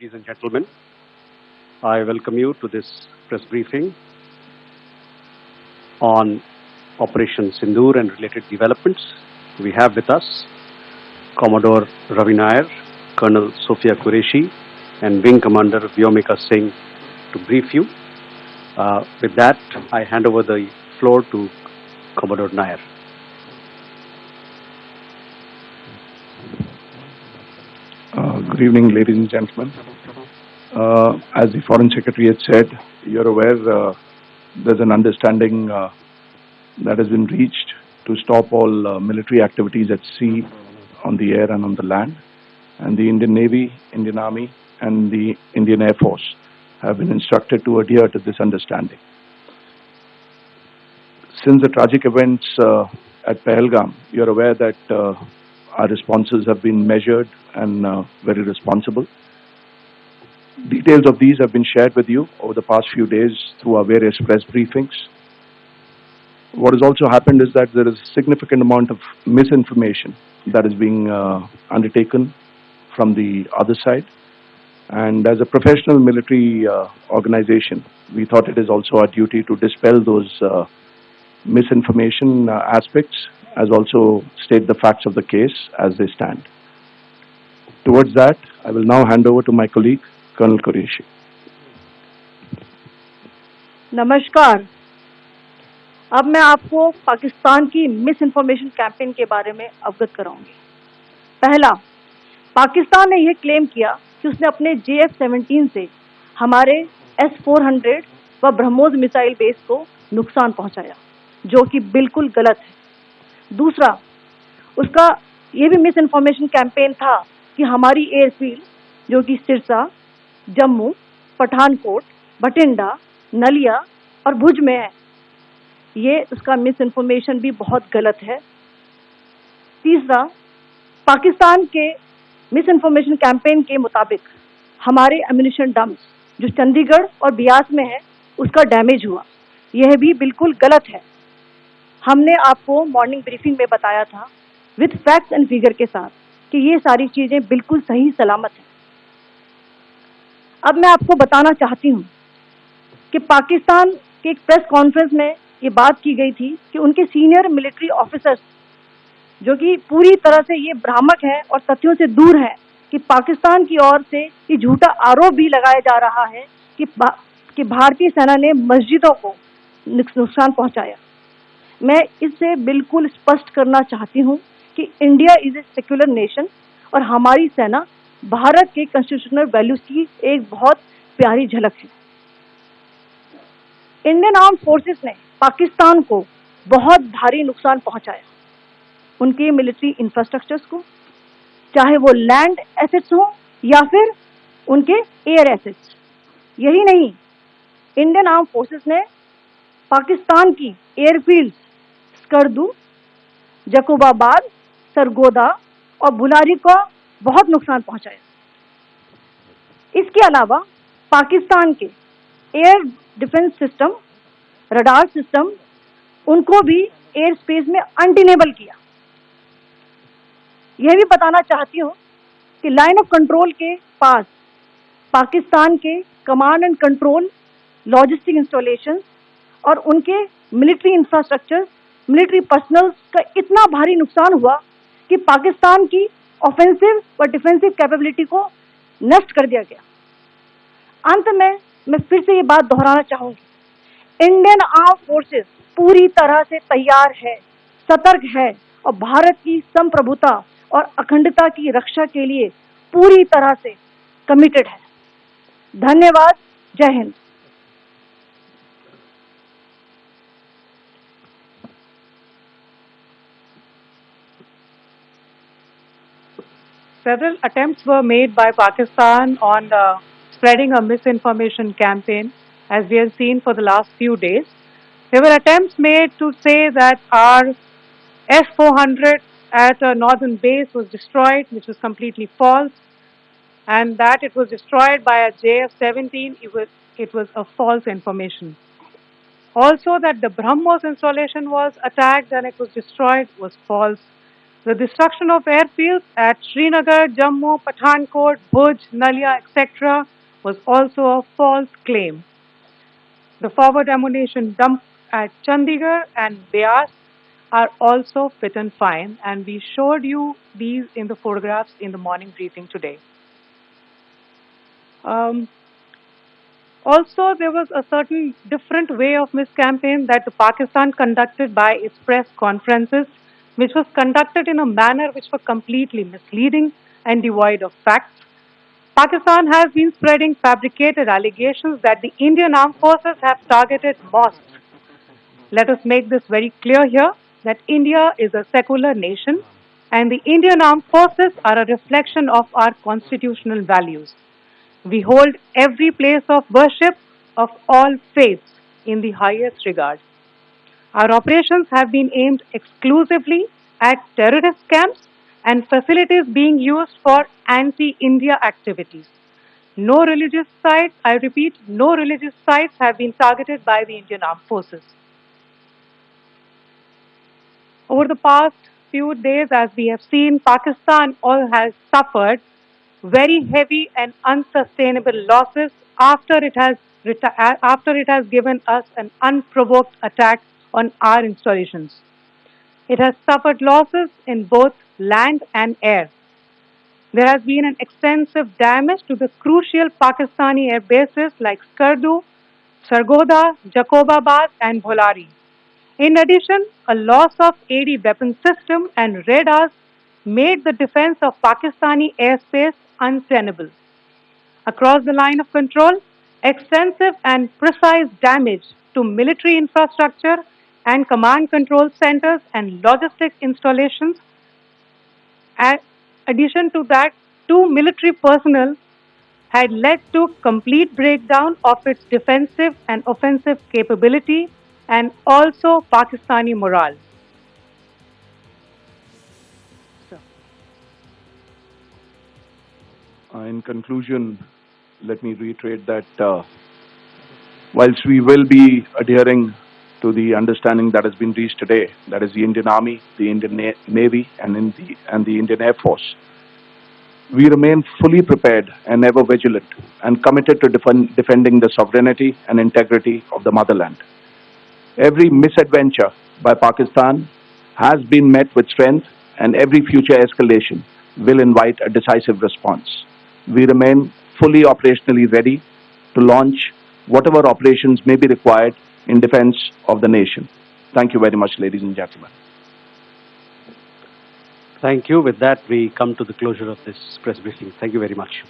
Ladies and gentlemen, I welcome you to this press briefing on Operation Sindoor and related developments. We have with us Commodore Ravi Nair, Colonel Sophia Qureshi, and Wing Commander Vyomika Singh to brief you. With that, I hand over the floor to Commodore Nair. Good evening, ladies and gentlemen. As the Foreign Secretary had said, you're aware there's an understanding that has been reached to stop all military activities at sea, on the air and on the land. And the Indian Navy, Indian Army and the Indian Air Force have been instructed to adhere to this understanding. Since the tragic events at Pahalgam, you're aware that our responses have been measured and very responsible. Details of these have been shared with you over the past few days through our various press briefings. What has also happened is that there is a significant amount of misinformation that is being undertaken from the other side. And as a professional military organization, we thought it is also our duty to dispel those misinformation aspects, as also state the facts of the case as they stand. Towards that, I will now hand over to my colleague, Colonel Qureshi. नमस्कार। अब मैं आपको पाकिस्तान की miss information campaign के बारे में अवगत कराऊंगी। पहला, पाकिस्तान ने यह क्लेम किया कि उसने अपने JF-17 से हमारे S-400 व ब्रह्मोस मिसाइल बेस को नुकसान पहुंचाया, जो कि बिल्कुल गलत है। दूसरा, उसका ये भी मिस इन्फॉर्मेशन कैंपेन था कि हमारी एयरफील्ड, जो कि सिरसा, जम्मू, पठानकोट, बठिंडा, नलिया और भुज में है, ये उसका मिस इन्फॉर्मेशन भी बहुत गलत है। तीसरा, पाकिस्तान के मिस इन्फॉर्मेशन कैंपेन के मुताबिक हमारे एम्यूनिशन डम्प्स जो चंडीगढ़ और बियास में है, उसका डैमेज हुआ, यह भी बिल्कुल गलत है। हमने आपको मॉर्निंग ब्रीफिंग में बताया था विद फैक्ट्स एंड फिगर के साथ कि ये सारी चीज़ें बिल्कुल सही सलामत हैं। अब मैं आपको बताना चाहती हूँ कि पाकिस्तान के एक प्रेस कॉन्फ्रेंस में ये बात की गई थी कि उनके सीनियर मिलिट्री ऑफिसर्स, जो कि पूरी तरह से ये भ्रामक है और तथ्यों से दूर है, कि पाकिस्तान की ओर से ये झूठा आरोप भी लगाया जा रहा है कि भारतीय सेना ने मस्जिदों को नुकसान पहुंचाया। मैं इससे बिल्कुल स्पष्ट करना चाहती हूं कि India is a secular nation और हमारी सेना भारत के कॉन्स्टिट्यूशनल वैल्यूज की एक बहुत प्यारी झलक है। इंडियन आर्म फोर्सेस ने पाकिस्तान को बहुत भारी नुकसान पहुंचाया, उनके मिलिट्री इंफ्रास्ट्रक्चर्स को, चाहे वो लैंड एसेट्स हो या फिर उनके एयर एसेट्स। यही नहीं, इंडियन आर्म फोर्सेस ने पाकिस्तान की एयरफील्ड स्कर्दू, जकोबाबाद, सरगोदा और बुलारी को बहुत नुकसान पहुंचाया। इसके अलावा पाकिस्तान के air defence system, radar system, उनको भी एयर स्पेस में अनडिनेबल किया। यह भी बताना चाहती हूँ कि लाइन ऑफ कंट्रोल के पास पाकिस्तान के command and control, logistic installation और उनके मिलिट्री इंफ्रास्ट्रक्चर, मिलिट्री पर्सनल का इतना भारी नुकसान हुआ कि पाकिस्तान की ऑफेंसिव व डिफेंसिव कैपेबिलिटी को नष्ट कर दिया गया। अंत में मैं फिर से ये बात दोहराना चाहूंगी, इंडियन आर्म फोर्सेस पूरी तरह से तैयार है, सतर्क है और भारत की संप्रभुता और अखंडता की रक्षा के लिए पूरी तरह से कमिटेड है। धन्यवाद। जय Hind. Several attempts were made by Pakistan on spreading a misinformation campaign, as we have seen for the last few days. There were attempts made to say that our S-400 at a northern base was destroyed, which was completely false, and that it was destroyed by a JF-17, it was a false information. Also, that the BrahMos installation was attacked and it was destroyed was false. The destruction of airfields at Srinagar, Jammu, Pathankot, Bhuj, Nalia, etc. was also a false claim. The forward ammunition dump at Chandigarh and Beas are also fit and fine, and we showed you these in the photographs in the morning briefing today. Also, there was a certain different way of miscampaign that Pakistan conducted by its press conferences, which was conducted in a manner which was completely misleading and devoid of facts. Pakistan has been spreading fabricated allegations that the Indian armed forces have targeted mosques. Let us make this very clear here that India is a secular nation and the Indian armed forces are a reflection of our constitutional values. We hold every place of worship of all faiths in the highest regard. Our operations have been aimed exclusively at terrorist camps and facilities being used for anti-India activities. No religious sites, I repeat, no religious sites have been targeted by the Indian Armed Forces. Over the past few days, as we have seen, Pakistan has suffered very heavy and unsustainable losses after it has given us an unprovoked attack on our installations. It has suffered losses in both land and air. There has been an extensive damage to the crucial Pakistani air bases like Skardu, Sargodha, Jacobabad and Bholari. In addition, a loss of AD weapon system and radars made the defense of Pakistani airspace untenable. Across the line of control, extensive and precise damage to military infrastructure and command control centers and logistic installations. In addition to that, 2 military personnel had led to complete breakdown of its defensive and offensive capability and also Pakistani morale. In conclusion, let me reiterate that whilst we will be adhering to the understanding that has been reached today, that is the Indian Army, the Indian Navy, and the Indian Air Force, we remain fully prepared and ever vigilant and committed to defending the sovereignty and integrity of the motherland. Every misadventure by Pakistan has been met with strength, and every future escalation will invite a decisive response. We remain fully operationally ready to launch whatever operations may be required in defense of the nation. Thank you very much, ladies and gentlemen. Thank you. With that, we come to the closure of this press briefing. Thank you very much.